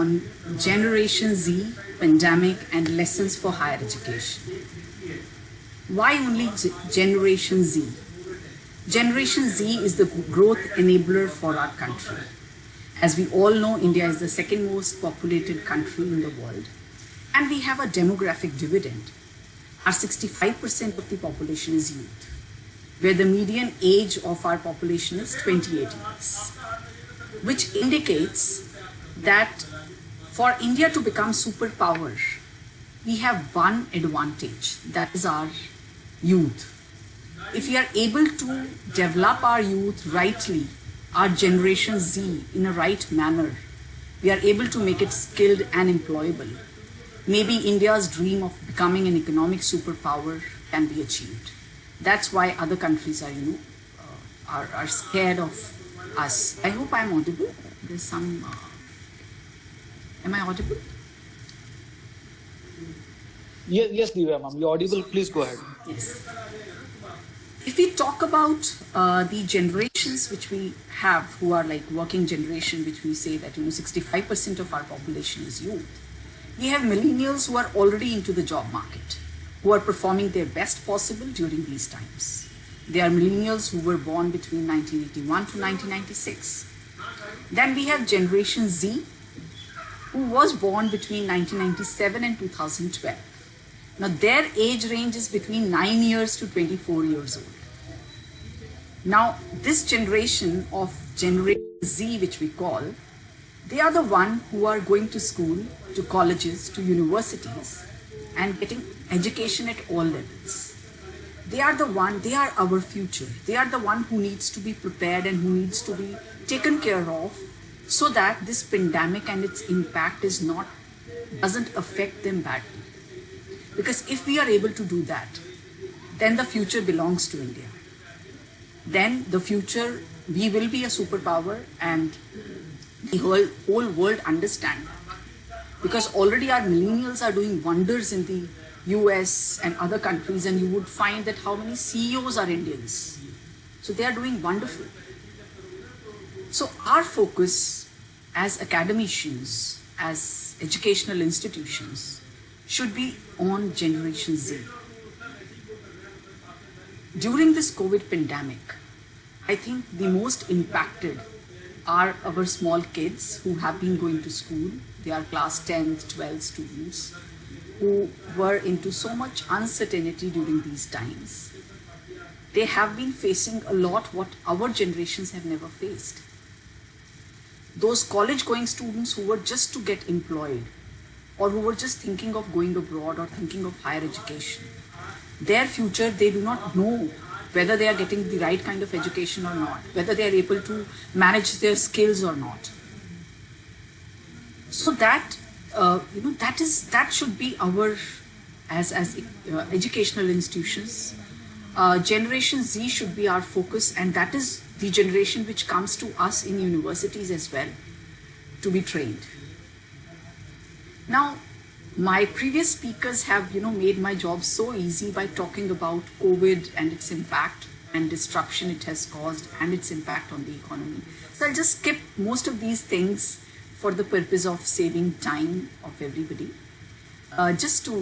on Generation Z, pandemic and lessons for higher education. Why only Generation Z? Generation Z is the growth enabler for our country. As we all know, India is the second most populated country in the world, and we have a demographic dividend. Our 65% of the population is youth, where the median age of our population is 28 years, which indicates that for India to become superpower, we have one advantage, that is our youth. If we are able to develop our youth rightly, our Generation Z in a right manner, we are able to make it skilled and employable. Maybe India's dream of becoming an economic superpower can be achieved. That's why other countries are scared of us. I hope I'm audible. There's some. Am I audible? Yes, Divya ma'am, you're audible. Please go ahead. Yes. If we talk about the generations which we have, who are like working generation, which we say that 65% of our population is youth, we have millennials who are already into the job market, who are performing their best possible during these times. They are millennials who were born between 1981 to 1996. Then we have Generation Z, who was born between 1997 and 2012. Now their age range is between 9 years to 24 years old. Now this generation of Generation Z, which we call, they are the one who are going to school, to colleges, to universities and getting education at all levels. They are our future. They are the one who needs to be prepared and who needs to be taken care of so that this pandemic and its impact doesn't affect them badly. Because if we are able to do that, then the future belongs to India. Then the future, we will be a superpower, and the whole world understand that. Because already our millennials are doing wonders in the US and other countries, and you would find that how many CEOs are Indians. So they are doing wonderful. So our focus as academicians, as educational institutions, should be on Generation Z. During this COVID pandemic, I think the most impacted are our small kids who have been going to school. They are class 10th, 12th students who were into so much uncertainty during these times. They have been facing a lot what our generations have never faced. Those college-going students who were just to get employed, or who were just thinking of going abroad or thinking of higher education, their future, they do not know whether they are getting the right kind of education or not, whether they are able to manage their skills or not. So that that should be our, as educational institutions, Generation Z should be our focus, and that is the generation which comes to us in universities as well to be trained. Now, my previous speakers have made my job so easy by talking about COVID and its impact and disruption it has caused and its impact on the economy. So I'll just skip most of these things for the purpose of saving time of everybody. Just to,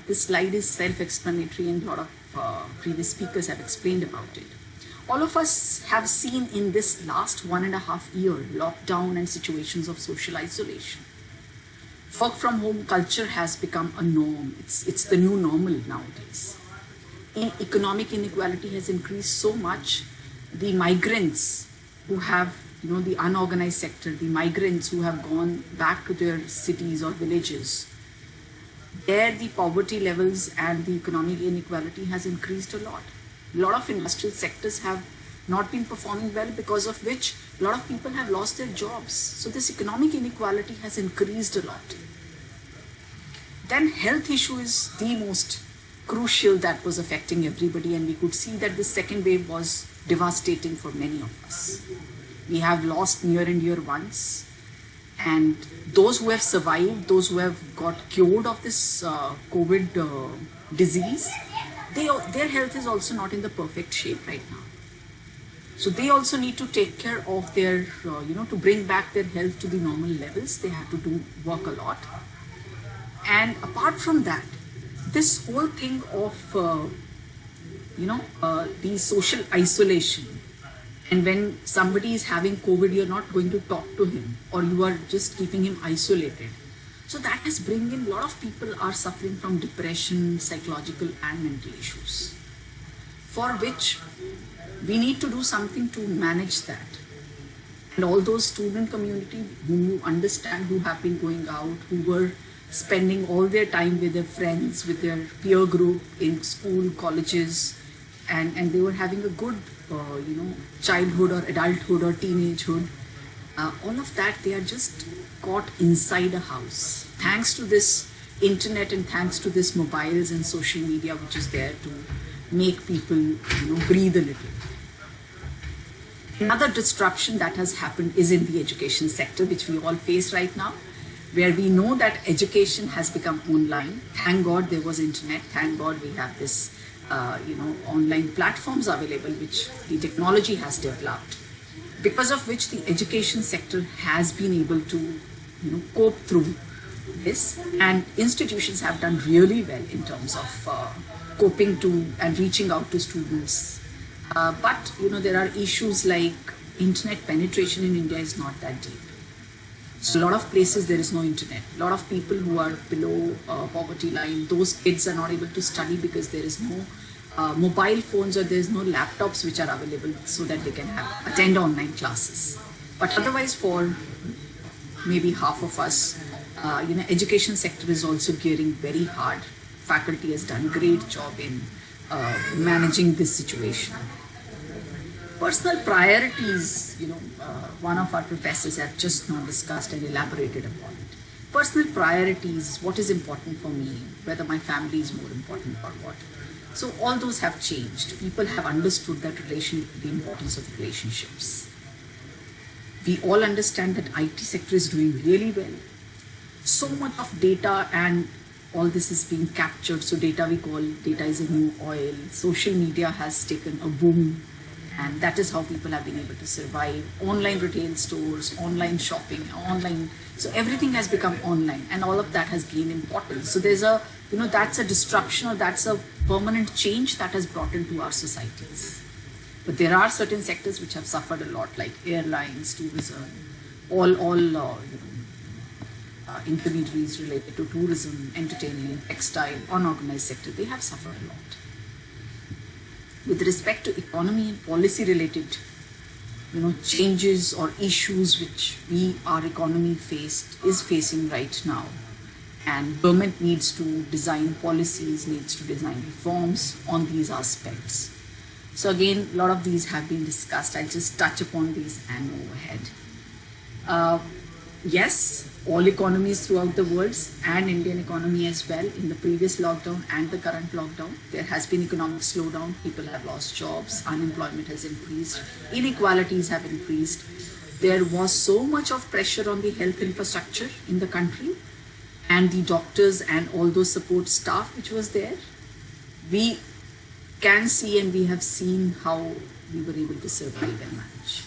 this slide is self-explanatory and a lot of previous speakers have explained about it. All of us have seen in this last 1.5 years lockdown and situations of social isolation. Work from home culture has become a norm. It's the new normal nowadays. Economic inequality has increased so much. The migrants who have, the unorganized sector, the migrants who have gone back to their cities or villages, there the poverty levels and the economic inequality has increased a lot. A lot of industrial sectors have not been performing well, because of which a lot of people have lost their jobs. So this economic inequality has increased a lot. Then health issue is the most crucial that was affecting everybody, and we could see that the second wave was devastating for many of us. We have lost near and dear ones, and those who have survived, those who have got cured of this COVID disease, their health is also not in the perfect shape right now. So they also need to take care of their, to bring back their health to the normal levels. They have to do work a lot. And apart from that, this whole thing of, the social isolation. And when somebody is having COVID, you're not going to talk to him, or you are just keeping him isolated. So that has bring in a lot of people are suffering from depression, psychological and mental issues, for which we need to do something to manage that. And all those student community whom you understand, who have been going out, who were spending all their time with their friends, with their peer group in school, colleges, and they were having a good, childhood or adulthood or teenagehood. All of that, they are just caught inside a house. Thanks to this internet and thanks to this mobiles and social media, which is there to make people, breathe a little. Another disruption that has happened is in the education sector, which we all face right now, where we know that education has become online. Thank God there was internet. Thank God we have this, online platforms available, which the technology has developed, because of which the education sector has been able to, cope through this. And institutions have done really well in terms of coping to and reaching out to students. But, there are issues like internet penetration in India is not that deep. So a lot of places there is no internet. A lot of people who are below poverty line, those kids are not able to study because there is no mobile phones, or there is no laptops which are available so that they can attend online classes. But otherwise, for maybe half of us, education sector is also gearing very hard. Faculty has done a great job in managing this situation. Personal priorities, one of our professors have just now discussed and elaborated upon it. Personal priorities, what is important for me, whether my family is more important or what. So all those have changed. People have understood that the importance of relationships. We all understand that IT sector is doing really well. So much of data and all this is being captured. So data is a new oil. Social media has taken a boom. And that is how people have been able to survive. Online retail stores, online shopping, online. So everything has become online, and all of that has gained importance. So there's a, that's a disruption, or that's a permanent change that has brought into our societies. But there are certain sectors which have suffered a lot, like airlines, tourism, all intermediaries related to tourism, entertainment, textile, unorganized sector. They have suffered a lot. With respect to economy and policy related, changes or issues which our economy is facing right now, and government needs to design policies, needs to design reforms on these aspects. So again, a lot of these have been discussed. I'll just touch upon these and move ahead. Yes, all economies throughout the world, and Indian economy as well, in the previous lockdown and the current lockdown, there has been economic slowdown. People have lost jobs, unemployment has increased, inequalities have increased. There was so much of pressure on the health infrastructure in the country, and the doctors and all those support staff which was there. We can see and we have seen how we were able to survive and manage.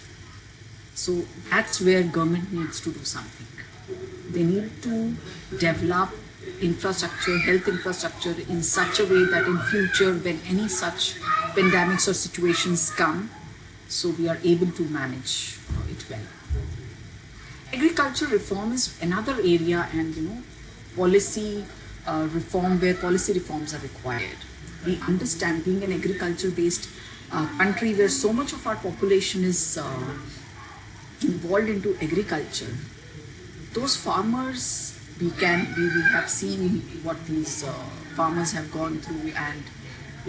So that's where government needs to do something. They need to develop infrastructure, health infrastructure in such a way that in future, when any such pandemics or situations come, so we are able to manage it well. Agriculture reform is another area, and policy reform, where policy reforms are required. We understand, being an agriculture-based country where so much of our population is involved into agriculture, those farmers, we have seen what these farmers have gone through, and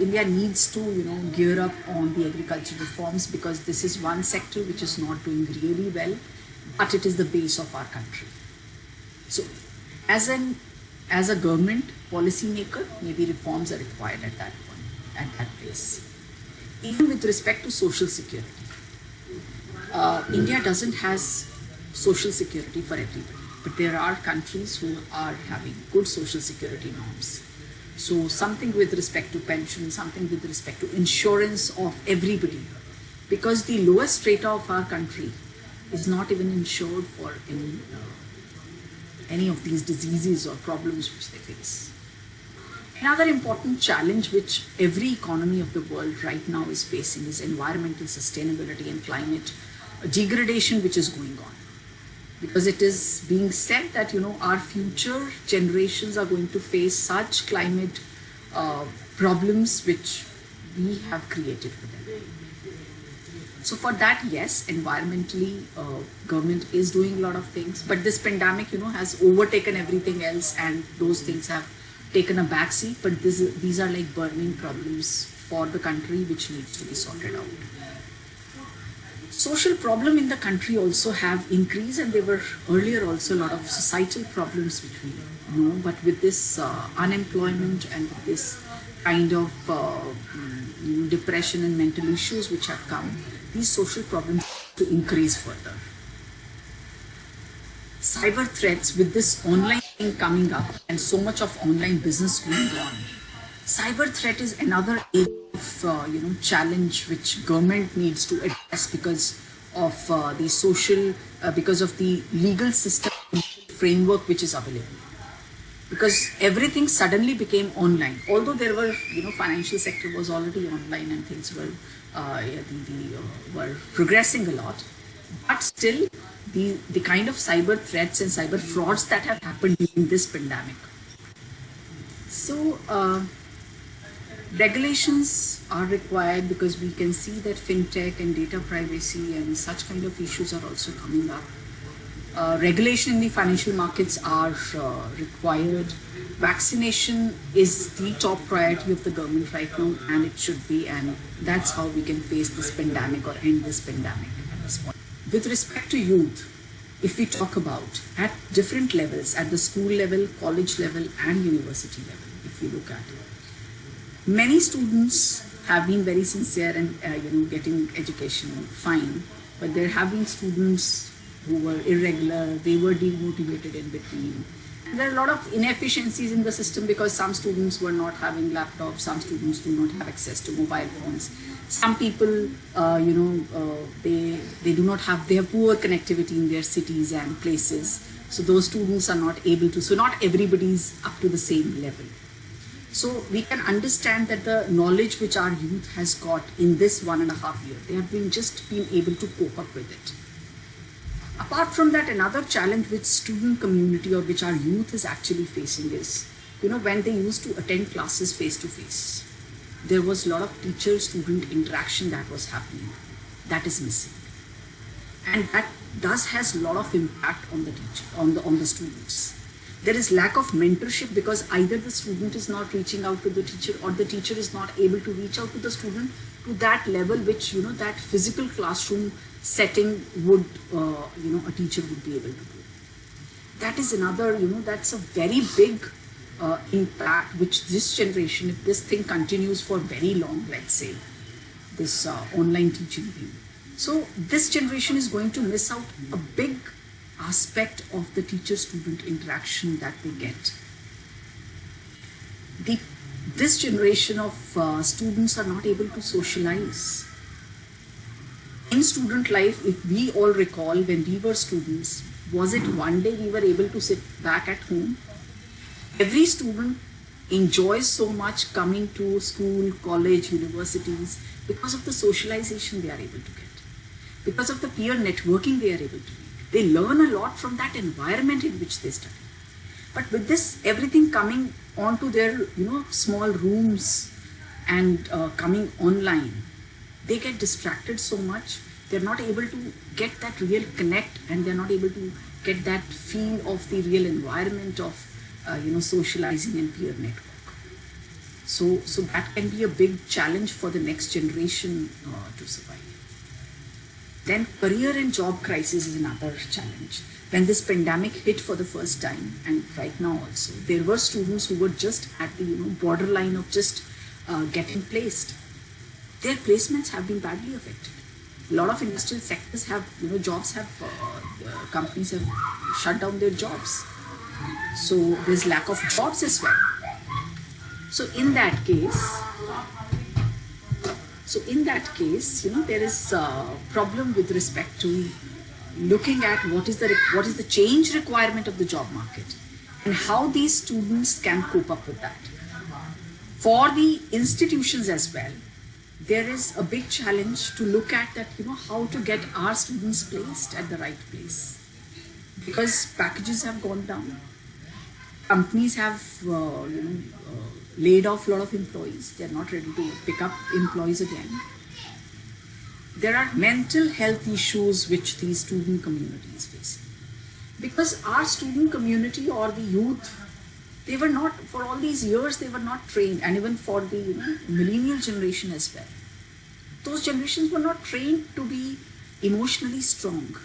India needs to gear up on the agriculture reforms, because this is one sector which is not doing really well, but it is the base of our country. So as a government policy maker, maybe reforms are required at that point, at that place. Even with respect to social security, India doesn't has social security for everybody, but there are countries who are having good social security norms. So something with respect to pension, something with respect to insurance of everybody, because the lowest strata of our country is not even insured for any of these diseases or problems which they face. Another important challenge which every economy of the world right now is facing is environmental sustainability and climate degradation which is going on. Because it is being said that our future generations are going to face such climate problems which we have created for them. So for that, yes, environmentally, government is doing a lot of things, but this pandemic, has overtaken everything else, and those things have taken a backseat. But these are like burning problems for the country which needs to be sorted out. Social problem in the country also have increased, and there were earlier also a lot of societal problems which we know. But with this unemployment and with this kind of depression and mental issues which have come, these social problems to increase further. Cyber threats, with this online thing coming up and so much of online business going on, cyber threat is another area of challenge which government needs to address because of the social, because of the legal system framework which is available. Because everything suddenly became online. Although there were, financial sector was already online and things were were progressing a lot, but still the kind of cyber threats and cyber frauds that have happened during this pandemic. So regulations are required because we can see that fintech and data privacy and such kind of issues are also coming up. Regulation in the financial markets are required. Vaccination is the top priority of the government right now, and it should be, and that's how we can face this pandemic or end this pandemic at this point. With respect to youth, if we talk about at different levels, at the school level, college level, and university level, if we look at it, many students have been very sincere and getting education fine, but there have been students who were irregular, they were demotivated in between. And there are a lot of inefficiencies in the system because some students were not having laptops, some students do not have access to mobile phones. Some people, they do not have, they have poor connectivity in their cities and places. So those students are not able to, so not everybody is up to the same level. So we can understand that the knowledge which our youth has got in this 1.5 years, they have just been able to cope up with it. Apart from that, another challenge which student community or which our youth is actually facing is, when they used to attend classes face to face, there was a lot of teacher-student interaction that was happening. That is missing. And that has a lot of impact on the teacher, on the students. There is lack of mentorship because either the student is not reaching out to the teacher or the teacher is not able to reach out to the student to that level which, that physical classroom setting would, a teacher would be able to do. That is another, that's a very big impact which this generation, if this thing continues for very long, let's say, this online teaching thing. So this generation is going to miss out a big aspect of the teacher-student interaction that they get. This generation of students are not able to socialize. In student life, if we all recall when we were students, was it one day we were able to sit back at home? Every student enjoys so much coming to school, college, universities because of the socialization they are able to get, because of the peer networking they are able to make. They learn a lot from that environment in which they study. But with this, everything coming onto their, small rooms and coming online, they get distracted so much. They're not able to get that real connect, and they're not able to get that feel of the real environment of, socializing and peer network. So that can be a big challenge for the next generation to survive. Then career and job crisis is another challenge. When this pandemic hit for the first time, and right now also, there were students who were just at the borderline of just getting placed. Their placements have been badly affected. A lot of industrial sectors have, jobs have, companies have shut down their jobs. So there's lack of jobs as well. So in that case, So in that case, there is a problem with respect to looking at what is the change requirement of the job market and how these students can cope up with that. For the institutions as well, there is a big challenge to look at that, how to get our students placed at the right place. Because packages have gone down, companies have laid off a lot of employees. They're not ready to pick up employees again. There are mental health issues which the student community is facing. Because our student community or the youth, they were not, for all these years, they were not trained, and even for the millennial generation as well. Those generations were not trained to be emotionally strong,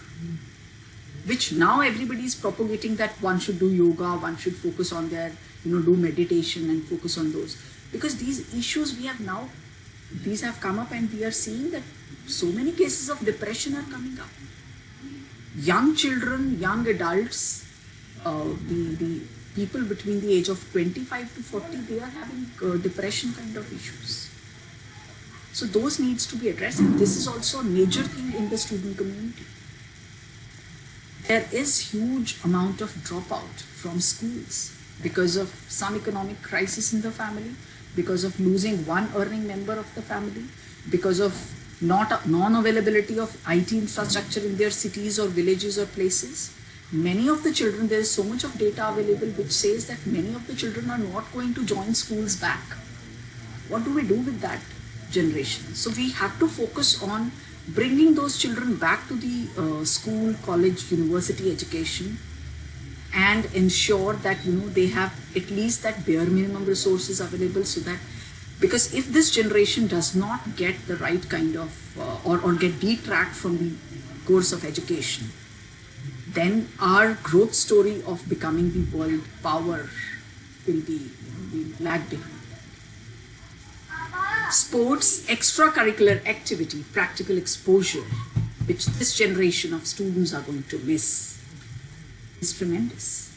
which now everybody is propagating that one should do yoga, one should focus on their, do meditation and focus on those. Because these issues these have come up, and we are seeing that so many cases of depression are coming up. Young children, young adults, the people between the age of 25 to 40, they are having depression kind of issues. So those needs to be addressed, and this is also a major thing in the student community. There is huge amount of dropout from schools because of some economic crisis in the family, because of losing one earning member of the family, because of non-availability of IT infrastructure in their cities or villages or places. Many of the children, there is so much of data available which says that many of the children are not going to join schools back. What do we do with that generation? So we have to focus on bringing those children back to the school, college, university education, and ensure that they have at least that bare minimum resources available, so that, because if this generation does not get the right kind of or get detracked from the course of education, then our growth story of becoming the world power will be lag behind. Sports, extracurricular activity, practical exposure, which this generation of students are going to miss, is tremendous.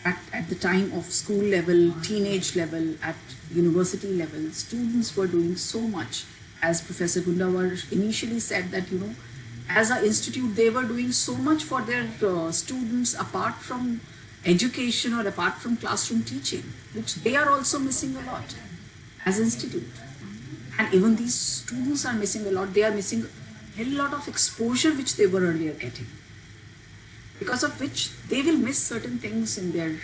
At the time of school level, teenage level, at university level, students were doing so much. As Professor Gundawar initially said that, as an institute, they were doing so much for their students apart from education or apart from classroom teaching, which they are also missing a lot as institute. And even these students are missing a lot. They are missing a lot of exposure which they were earlier getting, because of which they will miss certain things in their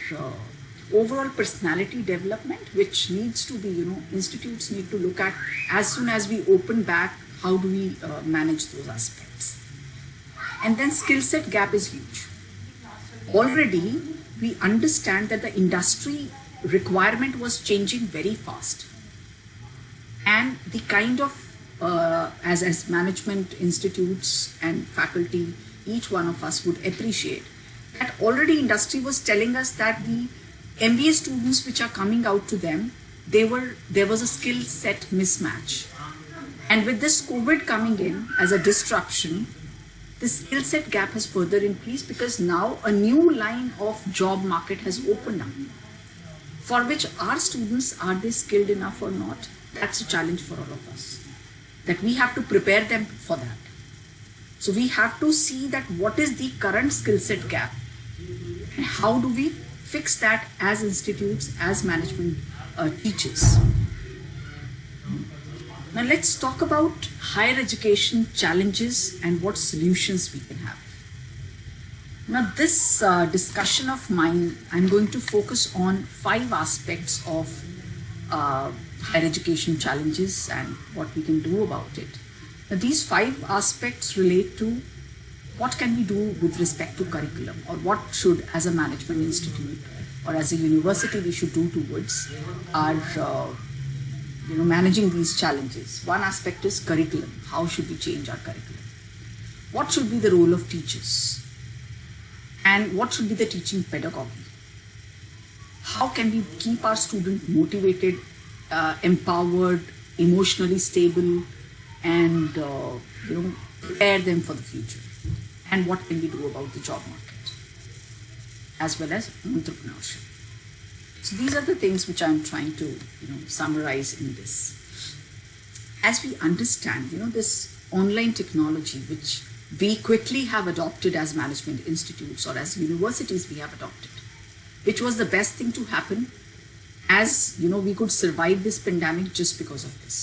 overall personality development, which needs to be, institutes need to look at as soon as we open back. How do we manage those aspects? And then skill set gap is huge. Already we understand that the industry requirement was changing very fast, and the kind of as management institutes and faculty, each one of us would appreciate that already industry was telling us that the MBA students which are coming out to them, there was a skill set mismatch. And with this COVID coming in as a disruption, the skill set gap has further increased, because now a new line of job market has opened up, for which our students, are they skilled enough or not? That's a challenge for all of us, that we have to prepare them for that. So we have to see that what is the current skill set gap and how do we fix that as institutes, as management teachers. Now let's talk about higher education challenges and what solutions we can have. Now this discussion of mine, I'm going to focus on 5 aspects of higher education challenges and what we can do about it. Now these 5 aspects relate to what can we do with respect to curriculum, or what should, as a management institute or as a university, we should do towards our managing these challenges. One aspect is curriculum. How should we change our curriculum? What should be the role of teachers? And what should be the teaching pedagogy? How can we keep our student motivated, empowered, emotionally stable, and prepare them for the future? And what can we do about the job market, as well as entrepreneurship? So these are the things which I'm trying to summarize in this. as we understand, this online technology, which we quickly have adopted as management institutes or as universities we have adopted, which was the best thing to happen, as we could survive this pandemic just because of this.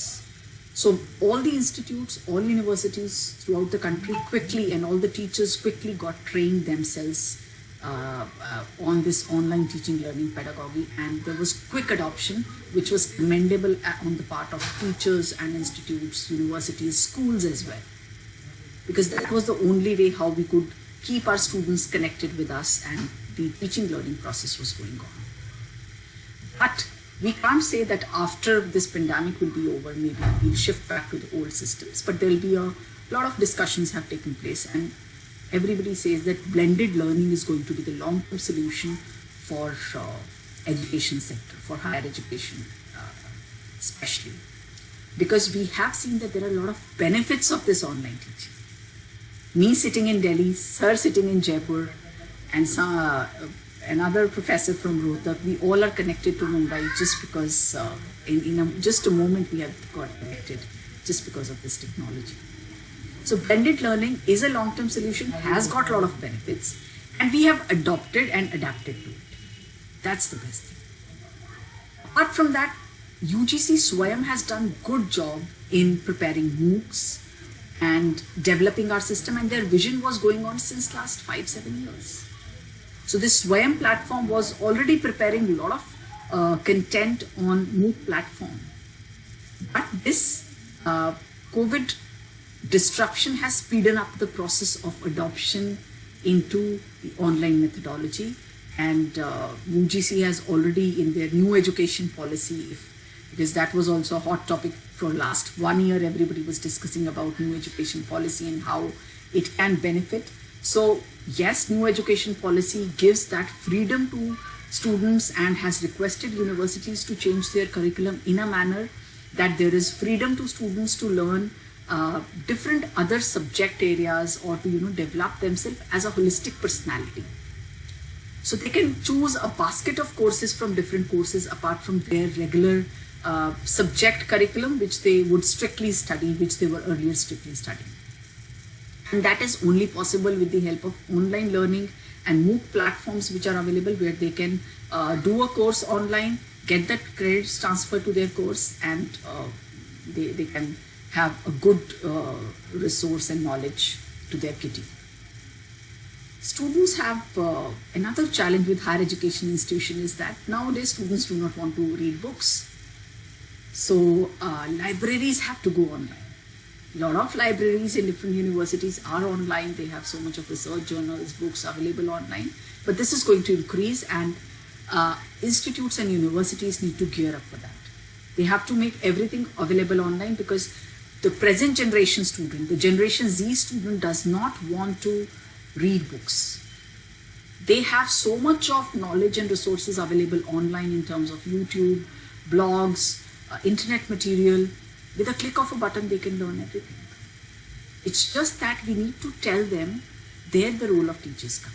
So all the institutes, all universities throughout the country quickly, and all the teachers quickly got trained themselves on this online teaching learning pedagogy, and there was quick adoption, which was commendable on the part of teachers and institutes, universities, schools as well, because that was the only way how we could keep our students connected with us, and the teaching learning process was going on. But we can't say that after this pandemic will be over, maybe we'll shift back to the old systems, but there'll be a lot of discussions have taken place, and everybody says that blended learning is going to be the long-term solution for education sector, for higher education especially, because we have seen that there are a lot of benefits of this online teaching. Me sitting in Delhi, sir sitting in Jaipur, and another professor from Rohtak, we all are connected to Mumbai just because in just a moment we have got connected just because of this technology. So blended learning is a long-term solution, has got a lot of benefits, and we have adopted and adapted to it. That's the best thing. Apart from that, UGC Swayam has done good job in preparing MOOCs and developing our system, and their vision was going on since last 5-7 years. So this Swayam platform was already preparing a lot of content on MOOC platform. But this COVID disruption has speeded up the process of adoption into the online methodology, and UGC has already in their new education policy, because that was also a hot topic for last 1 year, everybody was discussing about new education policy and how it can benefit. So yes, new education policy gives that freedom to students and has requested universities to change their curriculum in a manner that there is freedom to students to learn different other subject areas, or to develop themselves as a holistic personality. So they can choose a basket of courses from different courses apart from their regular subject curriculum, which they would strictly study, which they were earlier strictly studying. And that is only possible with the help of online learning and MOOC platforms which are available, where they can do a course online, get that credits transferred to their course, and they can have a good resource and knowledge to their kitty. Students have another challenge with higher education institution is that nowadays students do not want to read books. So libraries have to go online. A lot of libraries in different universities are online. They have so much of research journals, books available online. But this is going to increase, and institutes and universities need to gear up for that. They have to make everything available online, because the present generation student, the Generation Z student, does not want to read books. They have so much of knowledge and resources available online in terms of YouTube, blogs, internet material. With a click of a button, they can learn everything. It's just that we need to tell them there the role of teachers come.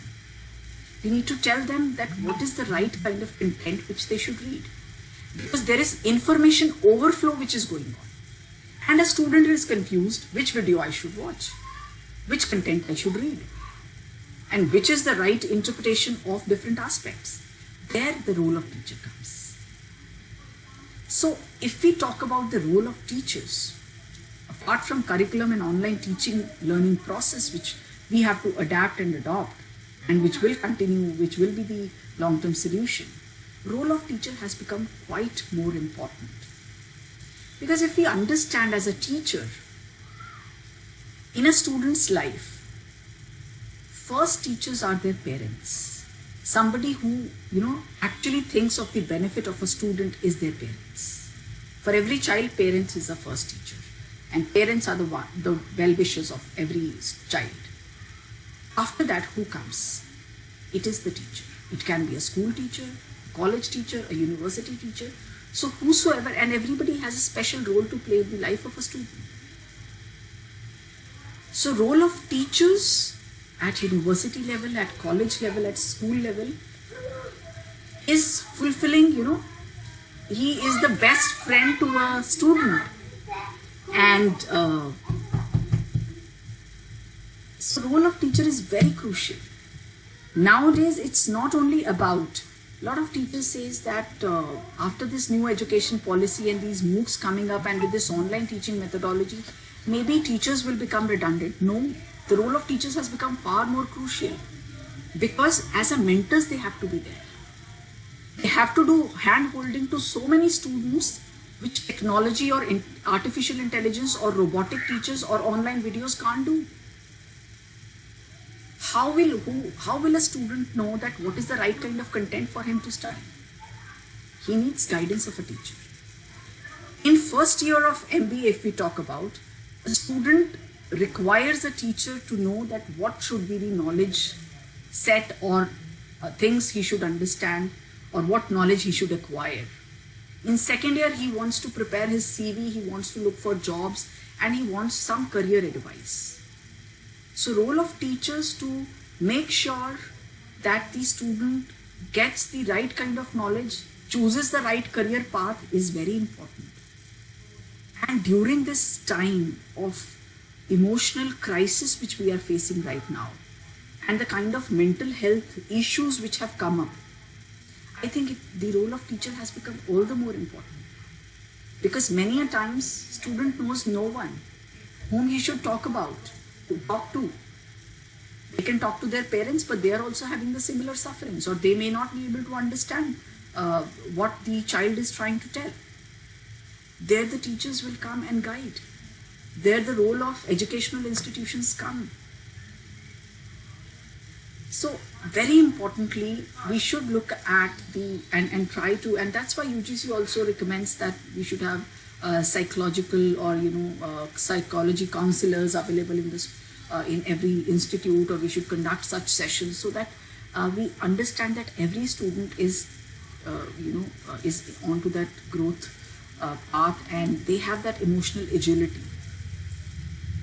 We need to tell them that what is the right kind of content which they should read. Because there is information overflow which is going on. And a student is confused which video I should watch, which content I should read, and which is the right interpretation of different aspects. There the role of teacher comes. So if we talk about the role of teachers, apart from curriculum and online teaching learning process, which we have to adapt and adopt, and which will continue, which will be the long-term solution, role of teacher has become quite more important. Because if we understand as a teacher, in a student's life, first teachers are their parents. Somebody who, actually thinks of the benefit of a student is their parents. For every child, parents is the first teacher. And parents are the well-wishers of every child. After that, who comes? It is the teacher. It can be a school teacher, a college teacher, a university teacher. So whosoever, and everybody has a special role to play in the life of a student. So role of teachers at university level, at college level, at school level is fulfilling, he is the best friend to a student. And so role of teacher is very crucial. Nowadays, it's not only about, a lot of teachers says that after this new education policy and these MOOCs coming up and with this online teaching methodology, maybe teachers will become redundant. No, the role of teachers has become far more crucial, because as a mentors, they have to be there. They have to do hand-holding to so many students, which technology or artificial intelligence or robotic teachers or online videos can't do. How will a student know that what is the right kind of content for him to study? He needs guidance of a teacher. In first year of MBA, if we talk about, a student requires a teacher to know that what should be the knowledge set or things he should understand or what knowledge he should acquire. In second year, he wants to prepare his CV, he wants to look for jobs, and he wants some career advice. So role of teachers to make sure that the student gets the right kind of knowledge, chooses the right career path is very important. And during this time of emotional crisis which we are facing right now, and the kind of mental health issues which have come up, I think the role of teacher has become all the more important. Because many a times, student knows no one whom he should talk about, to talk to. They can talk to their parents, but they are also having the similar sufferings, or they may not be able to understand what the child is trying to tell. There the teachers will come and guide. There the role of educational institutions come. So very importantly, we should look at and try to, and that's why UGC also recommends that we should have psychological or psychology counselors available in this in every institute, or we should conduct such sessions so that we understand that every student is is onto that growth path, and they have that emotional agility.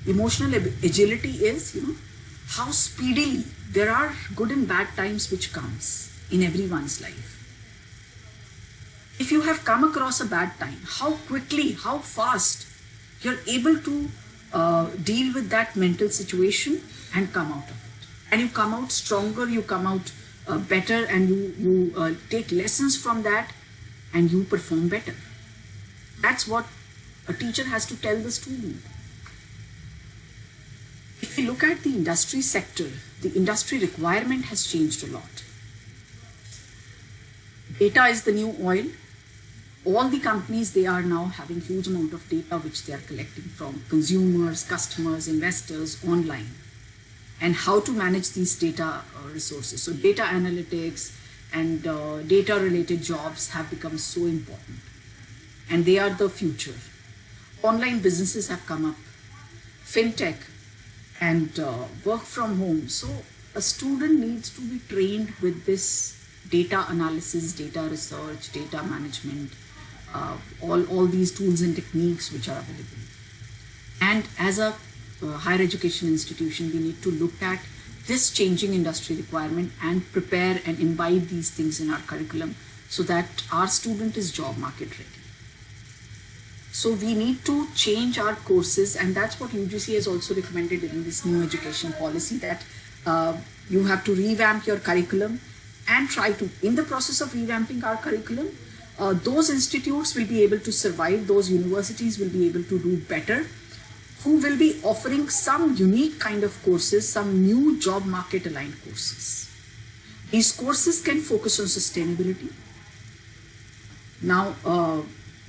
Emotional agility is how speedily there are good and bad times which comes in everyone's life. If you have come across a bad time, how quickly, how fast you're able to deal with that mental situation and come out of it. And you come out stronger, you come out better, and you take lessons from that and you perform better. That's what a teacher has to tell the student. If you look at the industry sector, the industry requirement has changed a lot. Data is the new oil. All the companies, they are now having huge amount of data which they are collecting from consumers, customers, investors online, and how to manage these data resources. So data analytics and data related jobs have become so important, and they are the future. Online businesses have come up, fintech, and work from home. So a student needs to be trained with this data analysis, data research, data management, all these tools and techniques which are available. And as a higher education institution, we need to look at this changing industry requirement and prepare and imbibe these things in our curriculum so that our student is job market ready. So we need to change our courses, and that's what UGC has also recommended in this new education policy, that you have to revamp your curriculum and try to, in the process of revamping our curriculum, those institutes will be able to survive, those universities will be able to do better, who will be offering some unique kind of courses, some new job market aligned courses. These courses can focus on sustainability. Now,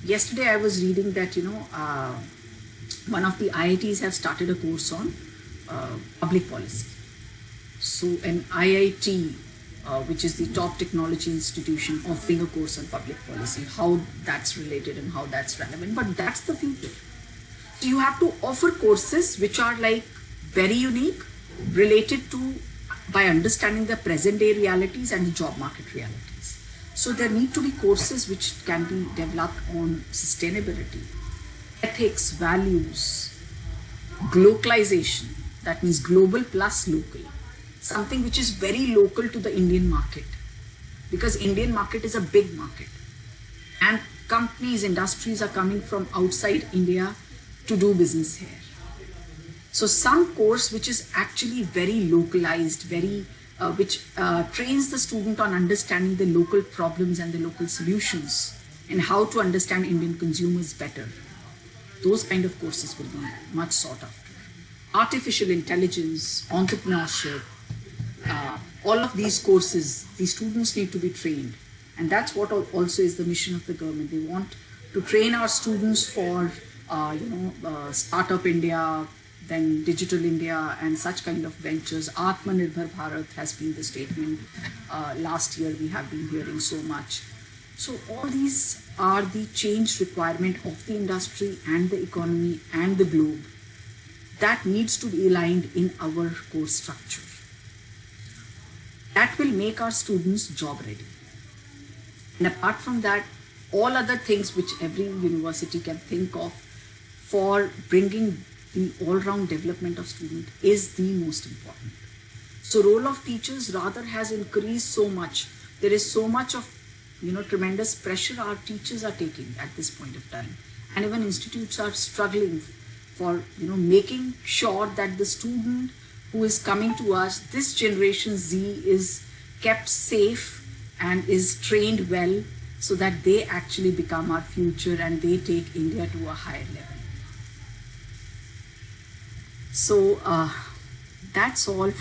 yesterday I was reading that, one of the IITs have started a course on public policy. So an IIT, which is the top technology institution, offering a course on public policy, how that's related and how that's relevant, but that's the future. So you have to offer courses which are like very unique, related to, by understanding the present day realities and the job market realities. So there need to be courses which can be developed on sustainability, ethics, values, globalization, that means global plus local, something which is very local to the Indian market, because Indian market is a big market and companies, industries are coming from outside India to do business here. So some course which is actually very localized, which trains the student on understanding the local problems and the local solutions and how to understand Indian consumers better. Those kind of courses will be much sought after. Artificial intelligence, entrepreneurship, all of these courses, these students need to be trained. And that's what also is the mission of the government. They want to train our students for, Startup India, then Digital India and such kind of ventures. Atmanirbhar Bharat has been the statement. Last year we have been hearing so much. So all these are the change requirement of the industry and the economy and the globe that needs to be aligned in our course structure. That will make our students job ready. And apart from that, all other things which every university can think of for bringing the all-round development of student is the most important. So role of teachers rather has increased so much. There is so much of tremendous pressure our teachers are taking at this point of time. And even institutes are struggling for making sure that the student who is coming to us, this generation Z, is kept safe and is trained well so that they actually become our future and they take India to a higher level. So that's all from